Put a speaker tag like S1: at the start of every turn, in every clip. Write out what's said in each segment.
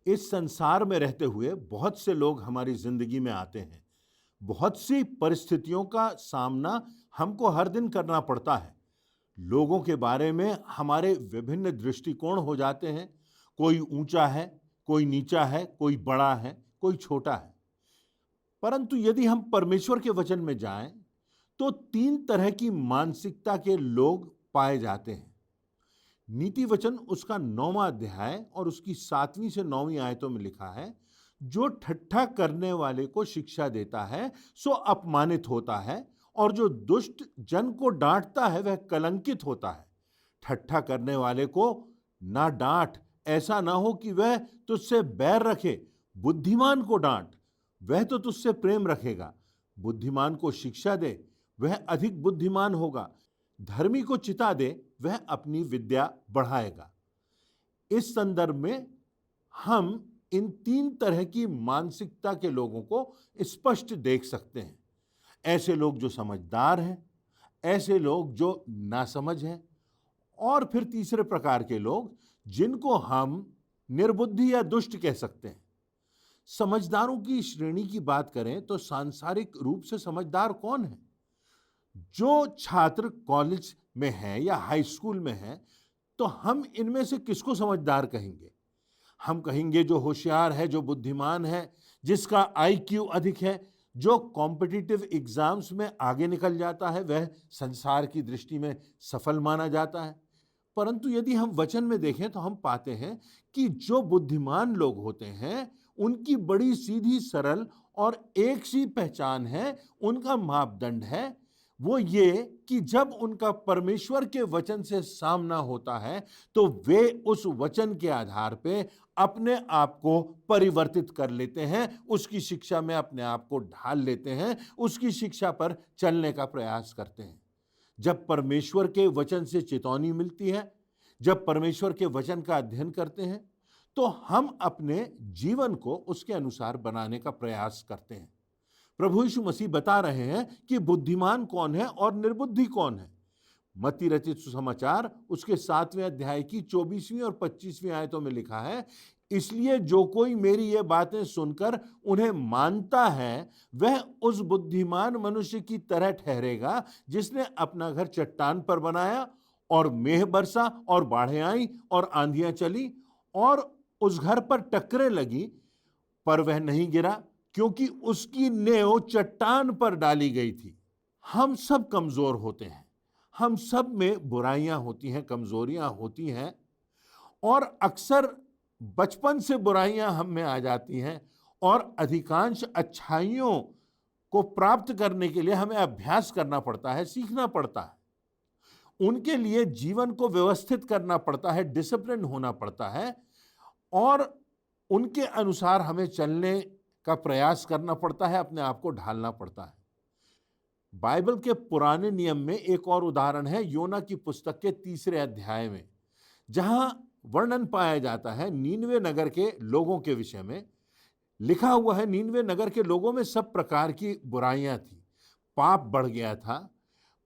S1: इस संसार में रहते हुए बहुत से लोग हमारी जिंदगी में आते हैं। बहुत सी परिस्थितियों का सामना हमको हर दिन करना पड़ता है। लोगों के बारे में हमारे विभिन्न दृष्टिकोण हो जाते हैं। कोई ऊंचा है, कोई नीचा है, कोई बड़ा है, कोई छोटा है। परंतु यदि हम परमेश्वर के वचन में जाएं, तो तीन तरह की मानसिकता के लोग पाए जाते हैं। नीति वचन उसका 9वां अध्याय और उसकी 7वीं से 9वीं आयतों में लिखा है, जो ठट्ठा करने वाले को शिक्षा देता है सो अपमानित होता है, और जो दुष्ट जन को डांटता है वह कलंकित होता है। ठट्ठा करने वाले को ना डांट, ऐसा ना हो कि वह तुझसे बैर रखे। बुद्धिमान को डांट, वह तो तुझसे प्रेम रखेगा। बुद्धिमान को शिक्षा दे, वह अधिक बुद्धिमान होगा। धर्मी को चिता दे, वह अपनी विद्या बढ़ाएगा। इस संदर्भ में हम इन तीन तरह की मानसिकता के लोगों को स्पष्ट देख सकते हैं। ऐसे लोग जो समझदार हैं, ऐसे लोग जो नासमझ हैं, और फिर तीसरे प्रकार के लोग जिनको हम निर्बुद्धि या दुष्ट कह सकते हैं। समझदारों की श्रेणी की बात करें तो सांसारिक रूप से समझदार कौन है? जो छात्र कॉलेज में है या हाई स्कूल में है, तो हम इनमें से किसको समझदार कहेंगे? हम कहेंगे जो होशियार है, जो बुद्धिमान है, जिसका आईक्यू अधिक है, जो कॉम्पिटिटिव एग्जाम्स में आगे निकल जाता है, वह संसार की दृष्टि में सफल माना जाता है। परंतु यदि हम वचन में देखें तो हम पाते हैं कि जो बुद्धिमान लोग होते हैं, उनकी बड़ी सीधी सरल और एक सी पहचान है, उनका मापदंड है वो ये कि जब उनका परमेश्वर के वचन से सामना होता है, तो वे उस वचन के आधार पे अपने आप को परिवर्तित कर लेते हैं, उसकी शिक्षा में अपने आप को ढाल लेते हैं, उसकी शिक्षा पर चलने का प्रयास करते हैं। जब परमेश्वर के वचन से चेतावनी मिलती है, जब परमेश्वर के वचन का अध्ययन करते हैं, तो हम अपने जीवन को उसके अनुसार बनाने का प्रयास करते हैं। प्रभु यीशु मसीह बता रहे हैं कि बुद्धिमान कौन है और निर्बुद्धि कौन है। मत्ती रचित सुसमाचार उसके 7वें अध्याय की 24वीं और 25वीं आयतों में लिखा है, इसलिए जो कोई मेरी ये बातें सुनकर उन्हें मानता है, वह उस बुद्धिमान मनुष्य की तरह ठहरेगा जिसने अपना घर चट्टान पर बनाया, और मेघ बरसा और बाढ़ें आई और आंधियां चली और उस घर पर टक्करें लगी, पर वह नहीं गिरा, क्योंकि उसकी नेव चट्टान पर डाली गई थी। हम सब कमजोर होते हैं, हम सब में बुराइयां होती हैं, कमजोरियां होती हैं, और अक्सर बचपन से बुराइयां हम में आ जाती हैं, और अधिकांश अच्छाइयों को प्राप्त करने के लिए हमें अभ्यास करना पड़ता है, सीखना पड़ता है। उनके लिए जीवन को व्यवस्थित करना पड़ता है, डिसिप्लिन होना पड़ता है, और उनके अनुसार हमें चलने का प्रयास करना पड़ता है, अपने आप को ढालना पड़ता है। बाइबल के पुराने नियम में एक और उदाहरण है योना की पुस्तक के 3रे अध्याय में, जहां वर्णन पाया जाता है नीनवे नगर के लोगों के विषय में। लिखा हुआ है, नीनवे नगर के लोगों में सब प्रकार की बुराइयां थी, पाप बढ़ गया था।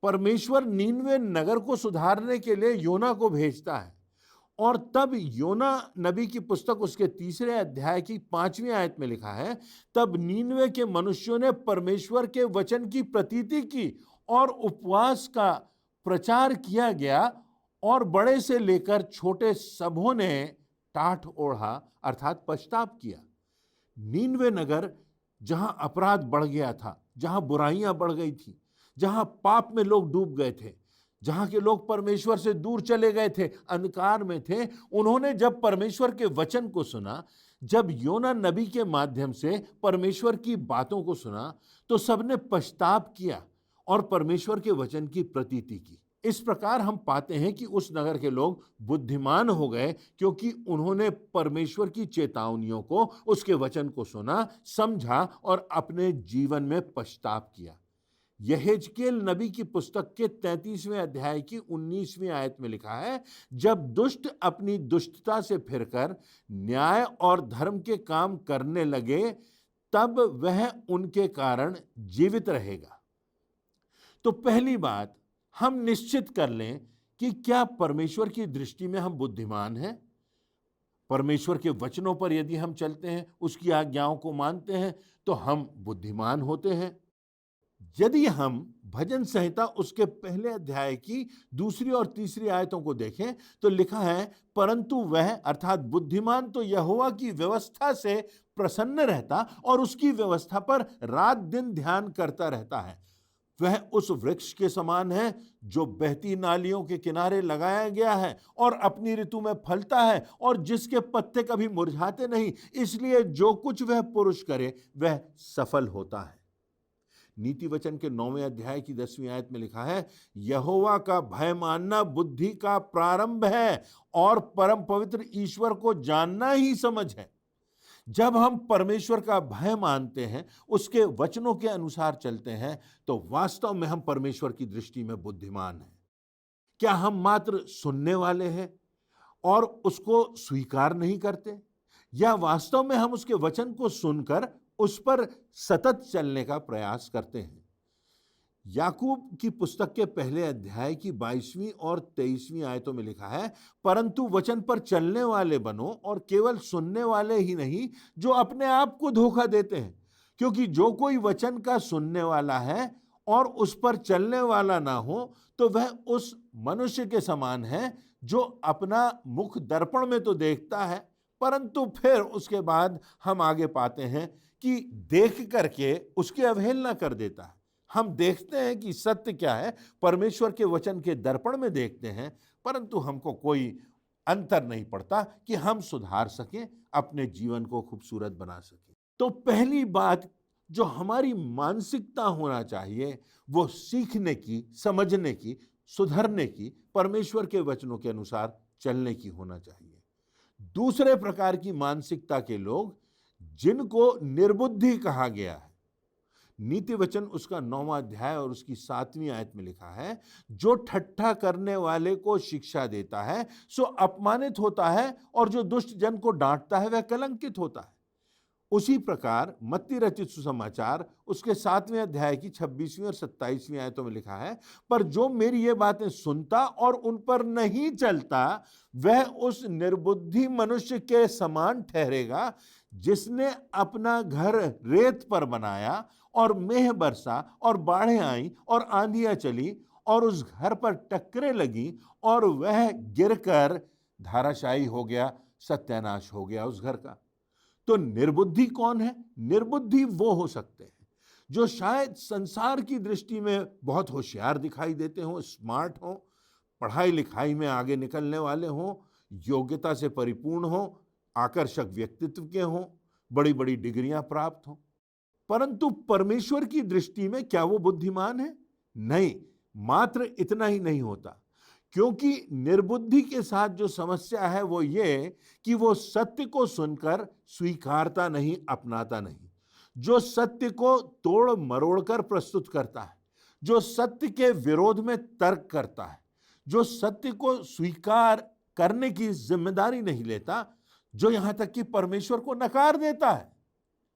S1: परमेश्वर नीनवे नगर को सुधारने के लिए योना को भेजता है, और तब योना नबी की पुस्तक उसके 3रे अध्याय की 5वीं आयत में लिखा है, तब नीनवे के मनुष्यों ने परमेश्वर के वचन की प्रतीति की और उपवास का प्रचार किया गया, और बड़े से लेकर छोटे सबों ने टाट ओढ़ा, अर्थात पछताप किया। नीनवे नगर जहां अपराध बढ़ गया था, जहां बुराइयां बढ़ गई थी, जहां पाप में लोग डूब गए थे, जहां के लोग परमेश्वर से दूर चले गए थे, अंधकार में थे, उन्होंने जब परमेश्वर के वचन को सुना, जब योना नबी के माध्यम से परमेश्वर की बातों को सुना, तो सबने पछताप किया और परमेश्वर के वचन की प्रतीति की। इस प्रकार हम पाते हैं कि उस नगर के लोग बुद्धिमान हो गए, क्योंकि उन्होंने परमेश्वर की चेतावनियों को, उसके वचन को सुना, समझा और अपने जीवन में पछताप किया। यहेजकेल नबी की पुस्तक के 33वें अध्याय की 19वीं आयत में लिखा है, जब दुष्ट अपनी दुष्टता से फिरकर न्याय और धर्म के काम करने लगे, तब वह उनके कारण जीवित रहेगा। तो पहली बात, हम निश्चित कर लें कि क्या परमेश्वर की दृष्टि में हम बुद्धिमान हैं? परमेश्वर के वचनों पर यदि हम चलते हैं, उसकी आज्ञाओं को मानते हैं, तो हम बुद्धिमान होते हैं। यदि हम भजन संहिता उसके पहले अध्याय की दूसरी और तीसरी आयतों को देखें, तो लिखा है, परंतु वह अर्थात बुद्धिमान तो यहोवा की व्यवस्था से प्रसन्न रहता और उसकी व्यवस्था पर रात दिन ध्यान करता रहता है। वह उस वृक्ष के समान है जो बहती नालियों के किनारे लगाया गया है और अपनी ऋतु में फलता है और जिसके पत्ते कभी मुरझाते नहीं, इसलिए जो कुछ वह पुरुष करे वह सफल होता है। नीति वचन के 9वें अध्याय की 10वीं आयत में लिखा है, यहोवा का भय मानना बुद्धि का प्रारंभ है और परम पवित्र ईश्वर को जानना ही समझ है। जब हम परमेश्वर का भय मानते हैं, उसके वचनों के अनुसार चलते हैं, तो वास्तव में हम परमेश्वर की दृष्टि में बुद्धिमान हैं। क्या हम मात्र सुनने वाले हैं और उसको स्वीकार नहीं करते, या वास्तव में हम उसके वचन को सुनकर उस पर सतत चलने का प्रयास करते हैं? याकूब की पुस्तक के पहले अध्याय की 22वीं और 23वीं आयतों में लिखा है, परंतु वचन पर चलने वाले बनो और केवल सुनने वाले ही नहीं जो अपने आप को धोखा देते हैं, क्योंकि जो कोई वचन का सुनने वाला है और उस पर चलने वाला ना हो, तो वह उस मनुष्य के समान है जो अपना मुख दर्पण में तो देखता है, परंतु फिर उसके बाद हम आगे पाते हैं कि देख करके उसकी अवहेलना कर देता है। हम देखते हैं कि सत्य क्या है, परमेश्वर के वचन के दर्पण में देखते हैं, परंतु हमको कोई अंतर नहीं पड़ता कि हम सुधार सकें, अपने जीवन को खूबसूरत बना सकें। तो पहली बात जो हमारी मानसिकता होना चाहिए, वो सीखने की, समझने की, सुधरने की, परमेश्वर के वचनों के अनुसार चलने की होना चाहिए। दूसरे प्रकार की मानसिकता के लोग, जिनको निर्बुद्धि कहा गया है, नीति वचन उसका 9वां अध्याय और उसकी 7वीं आयत में लिखा है, जो ठट्ठा करने वाले को शिक्षा देता है सो अपमानित होता है और जो दुष्ट जन को डांटता है वह कलंकित होता है। उसी प्रकार मत्ती रचित सुसमाचार उसके 7वें अध्याय की 26वीं और 27वीं आयतों में लिखा है, पर जो मेरी ये बातें सुनता और उन पर नहीं चलता, वह उस निर्बुद्धि मनुष्य के समान ठहरेगा जिसने अपना घर रेत पर बनाया और मेह बरसा और बाढ़ें आई और आंधियां चली और उस घर पर टक्करें लगी और वह गिरकर धाराशायी हो गया, सत्यानाश हो गया उस घर का। तो निर्बुद्धि कौन है? निर्बुद्धि वो हो सकते हैं जो शायद संसार की दृष्टि में बहुत होशियार दिखाई देते हों, स्मार्ट हों, पढ़ाई लिखाई में आगे निकलने वाले हों, योग्यता से परिपूर्ण हों, आकर्षक व्यक्तित्व के हों, बड़ी बड़ी डिग्रियां प्राप्त हों, परंतु परमेश्वर की दृष्टि में क्या वो बुद्धिमान है? नहीं। मात्र इतना ही नहीं होता, क्योंकि निर्बुद्धि के साथ जो समस्या है वो ये कि वो सत्य को सुनकर स्वीकारता नहीं, अपनाता नहीं। जो सत्य को तोड़ मरोड़ कर प्रस्तुत करता है, जो सत्य के विरोध में तर्क करता है, जो सत्य को स्वीकार करने की जिम्मेदारी नहीं लेता, जो यहां तक कि परमेश्वर को नकार देता है,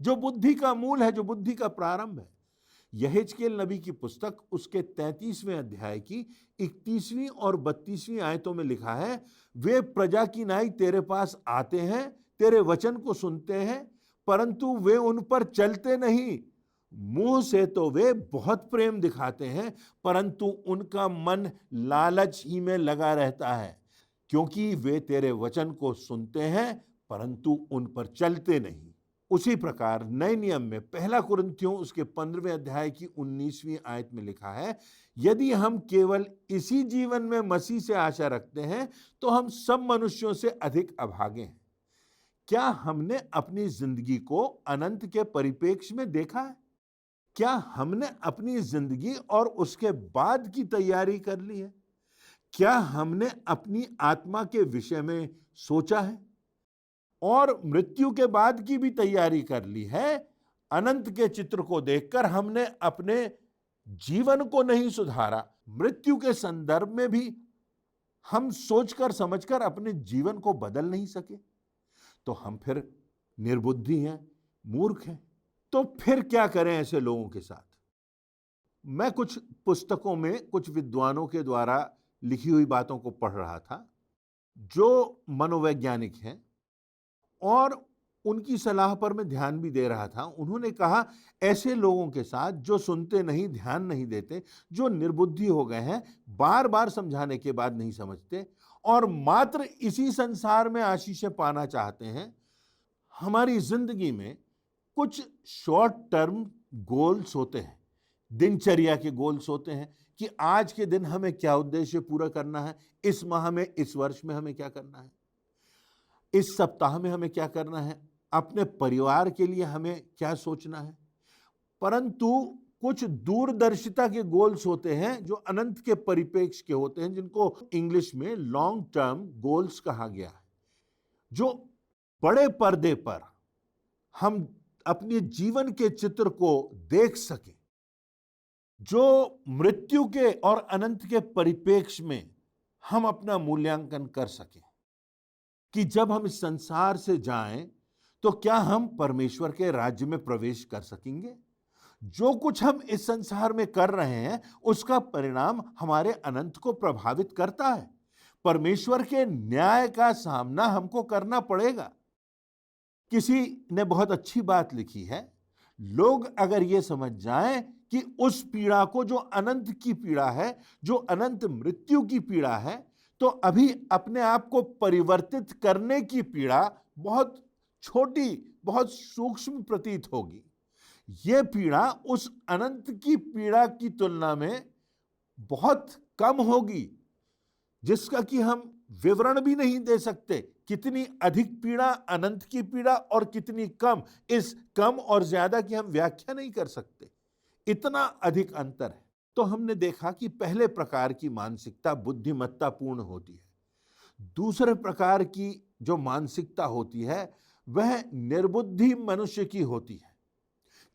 S1: जो बुद्धि का मूल है, जो बुद्धि का प्रारंभ है। यहेजकेल नबी की पुस्तक उसके 33वें अध्याय की 31वीं और 32वीं आयतों में लिखा है, वे प्रजा की नाई तेरे पास आते हैं, तेरे वचन को सुनते हैं, परंतु वे उन पर चलते नहीं। मुंह से तो वे बहुत प्रेम दिखाते हैं, परंतु उनका मन लालच ही में लगा रहता है, क्योंकि वे तेरे वचन को सुनते हैं परंतु उन पर चलते नहीं। उसी प्रकार नए नियम में 1 कुरिन्थियों उसके 15वें अध्याय की 19वीं आयत में लिखा है, यदि हम केवल इसी जीवन में मसीह से आशा रखते हैं तो हम सब मनुष्यों से अधिक अभागे हैं। क्या हमने अपनी जिंदगी को अनंत के परिप्रेक्ष्य में देखा है? क्या हमने अपनी जिंदगी और उसके बाद की तैयारी कर ली है? क्या हमने अपनी आत्मा के विषय में सोचा है और मृत्यु के बाद की भी तैयारी कर ली है? अनंत के चित्र को देखकर हमने अपने जीवन को नहीं सुधारा, मृत्यु के संदर्भ में भी हम सोचकर समझकर अपने जीवन को बदल नहीं सके, तो हम फिर निर्बुद्धि हैं, मूर्ख हैं। तो फिर क्या करें ऐसे लोगों के साथ? मैं कुछ पुस्तकों में कुछ विद्वानों के द्वारा लिखी हुई बातों को पढ़ रहा था, जो मनोवैज्ञानिक हैं, और उनकी सलाह पर मैं ध्यान भी दे रहा था। उन्होंने कहा, ऐसे लोगों के साथ जो सुनते नहीं, ध्यान नहीं देते, जो निर्बुद्धि हो गए हैं, बार बार समझाने के बाद नहीं समझते और मात्र इसी संसार में आशीषें पाना चाहते हैं, हमारी जिंदगी में कुछ शॉर्ट टर्म गोल्स होते हैं, दिनचर्या के गोल्स होते हैं कि आज के दिन हमें क्या उद्देश्य पूरा करना है, इस माह में, इस वर्ष में हमें क्या करना है, इस सप्ताह में हमें क्या करना है, अपने परिवार के लिए हमें क्या सोचना है। परंतु कुछ दूरदर्शिता के गोल्स होते हैं जो अनंत के परिप्रेक्ष्य के होते हैं, जिनको इंग्लिश में लॉन्ग टर्म गोल्स कहा गया है, जो बड़े पर्दे पर हम अपने जीवन के चित्र को देख सकें, जो मृत्यु के और अनंत के परिप्रेक्ष्य में हम अपना मूल्यांकन कर सकें कि जब हम इस संसार से जाएं तो क्या हम परमेश्वर के राज्य में प्रवेश कर सकेंगे। जो कुछ हम इस संसार में कर रहे हैं उसका परिणाम हमारे अनंत को प्रभावित करता है। परमेश्वर के न्याय का सामना हमको करना पड़ेगा। किसी ने बहुत अच्छी बात लिखी है, लोग अगर ये समझ जाएं कि उस पीड़ा को, जो अनंत की पीड़ा है, जो अनंत मृत्यु की पीड़ा है, तो अभी अपने आप को परिवर्तित करने की पीड़ा बहुत छोटी, बहुत सूक्ष्म प्रतीत होगी। यह पीड़ा उस अनंत की पीड़ा की तुलना में बहुत कम होगी, जिसका कि हम विवरण भी नहीं दे सकते। कितनी अधिक पीड़ा अनंत की पीड़ा और कितनी कम, इस कम और ज्यादा की हम व्याख्या नहीं कर सकते, इतना अधिक अंतर है। तो हमने देखा कि पहले प्रकार की मानसिकता बुद्धिमत्तापूर्ण होती है। दूसरे प्रकार की जो मानसिकता होती है वह निर्बुद्धि मनुष्य की होती है।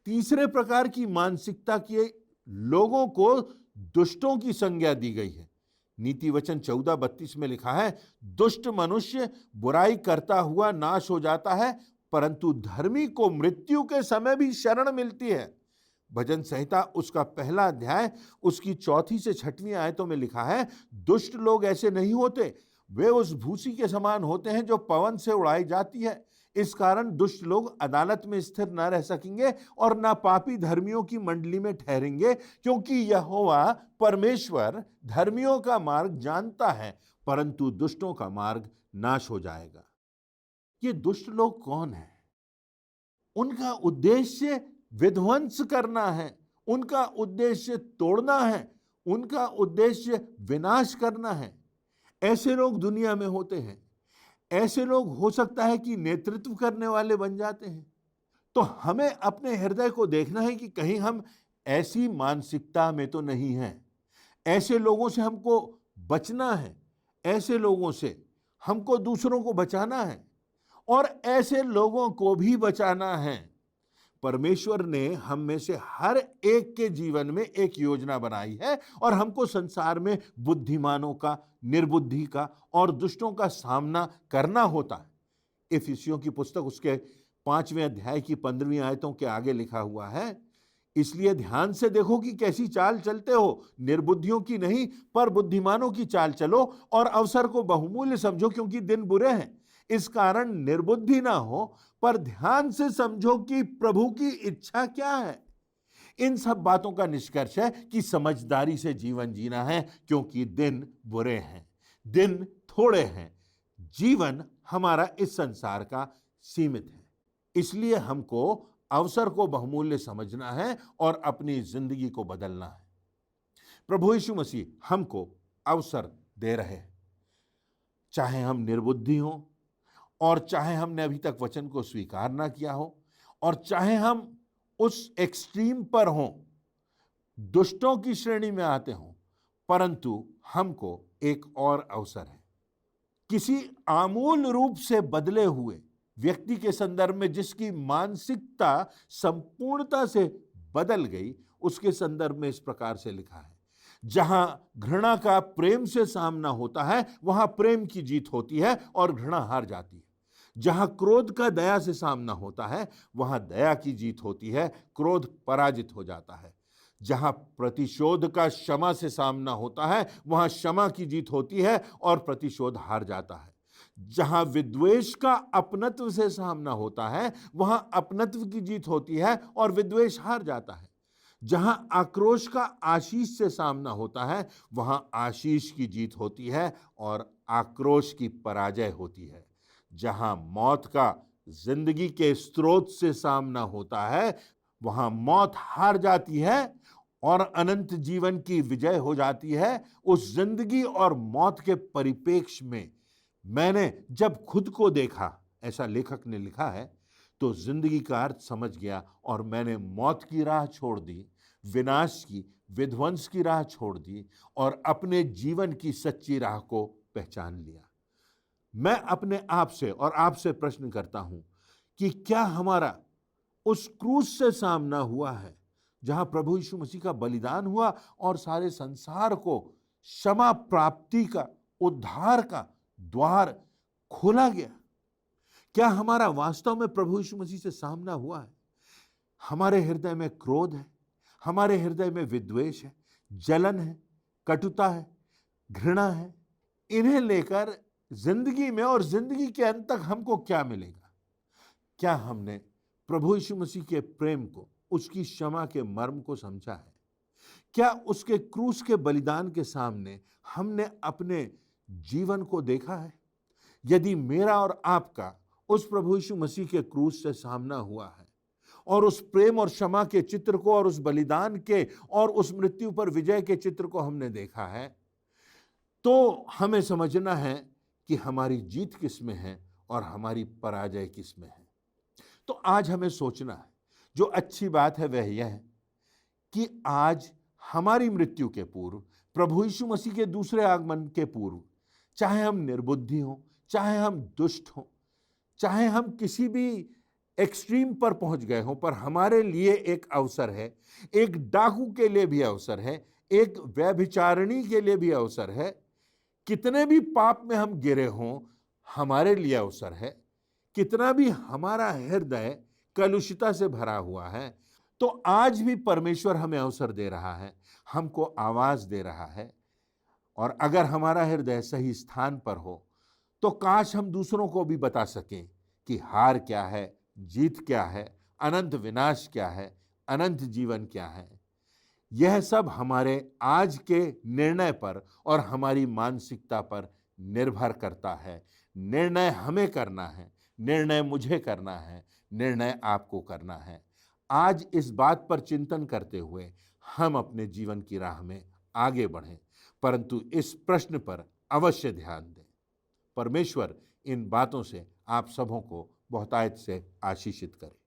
S1: तीसरे प्रकार की मानसिकता के लोगों को दुष्टों की संज्ञा दी गई है। नीति वचन 14:32 में लिखा है, दुष्ट मनुष्य बुराई करता हुआ नाश हो जाता है, परंतु धर्मी को मृत्यु के समय भी शरण मिलती है। भजन संहिता उसका पहला अध्याय उसकी 4 से 6 आयतों में लिखा है, दुष्ट लोग ऐसे नहीं होते, वे उस भूसी के समान होते हैं जो पवन से उड़ाई जाती है। इस कारण दुष्ट लोग अदालत में स्थिर न रह सकेंगे और ना पापी धर्मियों की मंडली में ठहरेंगे, क्योंकि यहोवा परमेश्वर धर्मियों का मार्ग जानता है, परंतु दुष्टों का मार्ग नाश हो जाएगा। ये दुष्ट लोग कौन हैं? उनका उद्देश्य विध्वंस करना है, उनका उद्देश्य तोड़ना है, उनका उद्देश्य विनाश करना है। ऐसे लोग दुनिया में होते हैं। ऐसे लोग हो सकता है कि नेतृत्व करने वाले बन जाते हैं। तो हमें अपने हृदय को देखना है कि कहीं हम ऐसी मानसिकता में तो नहीं हैं। ऐसे लोगों से हमको बचना है, ऐसे लोगों से हमको दूसरों को बचाना है और ऐसे लोगों को भी बचाना है। परमेश्वर ने हम में से हर एक के जीवन में एक योजना बनाई है और हमको संसार में बुद्धिमानों का, निर्बुद्धि का और दुष्टों का सामना करना होता है। इफिसियों की पुस्तक उसके 5वें अध्याय की 15वीं आयतों के आगे लिखा हुआ है, इसलिए ध्यान से देखो कि कैसी चाल चलते हो, निर्बुद्धियों की नहीं पर बुद्धिमानों की चाल चलो और अवसर को बहुमूल्य समझो, क्योंकि दिन बुरे हैं। इस कारण निर्बुद्धि ना हो, पर ध्यान से समझो कि प्रभु की इच्छा क्या है। इन सब बातों का निष्कर्ष है कि समझदारी से जीवन जीना है, क्योंकि दिन बुरे हैं, दिन थोड़े हैं, जीवन हमारा इस संसार का सीमित है। इसलिए हमको अवसर को बहुमूल्य समझना है और अपनी जिंदगी को बदलना है। प्रभु यीशु मसीह हमको अवसर दे रहे हैं, चाहे हम निर्बुद्धि हों और चाहे हमने अभी तक वचन को स्वीकार ना किया हो और चाहे हम उस एक्सट्रीम पर हों, दुष्टों की श्रेणी में आते हों, परंतु हमको एक और अवसर है। किसी आमूल रूप से बदले हुए व्यक्ति के संदर्भ में जिसकी मानसिकता संपूर्णता से बदल गई, उसके संदर्भ में इस प्रकार से लिखा है, जहां घृणा का प्रेम से सामना होता है वहां प्रेम की जीत होती है और घृणा हार जाती है। जहां क्रोध का दया से सामना होता है वहां दया की जीत होती है, क्रोध पराजित हो जाता है। जहां प्रतिशोध का क्षमा से सामना होता है वहां क्षमा की जीत होती है और प्रतिशोध हार जाता है। जहां विद्वेष का अपनत्व से सामना होता है, वहां अपनत्व की जीत होती है और विद्वेष हार जाता है। जहां आक्रोश का आशीष से सामना होता है, वहां आशीष की जीत होती है और आक्रोश की पराजय होती है। जहां मौत का जिंदगी के स्रोत से सामना होता है, वहां मौत हार जाती है और अनंत जीवन की विजय हो जाती है। उस जिंदगी और मौत के परिप्रेक्ष्य में मैंने जब खुद को देखा, ऐसा लेखक ने लिखा है, तो जिंदगी का अर्थ समझ गया और मैंने मौत की राह छोड़ दी, विनाश की, विध्वंस की राह छोड़ दी और अपने जीवन की सच्ची राह को पहचान लिया। मैं अपने आप से और आपसे प्रश्न करता हूं कि क्या हमारा उस क्रूस से सामना हुआ है जहां प्रभु यीशु मसीह का बलिदान हुआ और सारे संसार को क्षमा प्राप्ति का, उद्धार का द्वार खोला गया? क्या हमारा वास्तव में प्रभु यीशु मसीह से सामना हुआ है? हमारे हृदय में क्रोध है, हमारे हृदय में विद्वेष है, जलन है, कटुता है, घृणा है। इन्हें लेकर जिंदगी में और जिंदगी के अंत तक हमको क्या मिलेगा? क्या हमने प्रभु यीशु मसीह के प्रेम को, उसकी क्षमा के मर्म को समझा है? क्या उसके क्रूस के बलिदान के सामने हमने अपने जीवन को देखा है? यदि मेरा और आपका उस प्रभु यीशु मसीह के क्रूस से सामना हुआ है और उस प्रेम और क्षमा के चित्र को और उस बलिदान के और उस मृत्यु पर विजय के चित्र को हमने देखा है, तो हमें समझना है कि हमारी जीत किस में है और हमारी पराजय किस में है। तो आज हमें सोचना है, जो अच्छी बात है वह यह है कि आज हमारी मृत्यु के पूर्व, प्रभु यीशु मसीह के दूसरे आगमन के पूर्व, चाहे हम निर्बुद्धि हों, चाहे हम दुष्ट हों, चाहे हम किसी भी एक्सट्रीम पर पहुंच गए हों, पर हमारे लिए एक अवसर है, एक डाकू के लिए भी अवसर है, एक व्यभिचारिणी के लिए भी अवसर है, कितने भी पाप में हम गिरे हों हमारे लिए अवसर है, कितना भी हमारा हृदय कलुषिता से भरा हुआ है, तो आज भी परमेश्वर हमें अवसर दे रहा है, हमको आवाज दे रहा है। और अगर हमारा हृदय सही स्थान पर हो तो काश हम दूसरों को भी बता सकें कि हार क्या है, जीत क्या है, अनंत विनाश क्या है, अनंत जीवन क्या है। यह सब हमारे आज के निर्णय पर और हमारी मानसिकता पर निर्भर करता है। निर्णय हमें करना है, निर्णय मुझे करना है, निर्णय आपको करना है। आज इस बात पर चिंतन करते हुए हम अपने जीवन की राह में आगे बढ़ें, परंतु इस प्रश्न पर अवश्य ध्यान दें। परमेश्वर इन बातों से आप सबों को बहुतायत से आशीषित करे।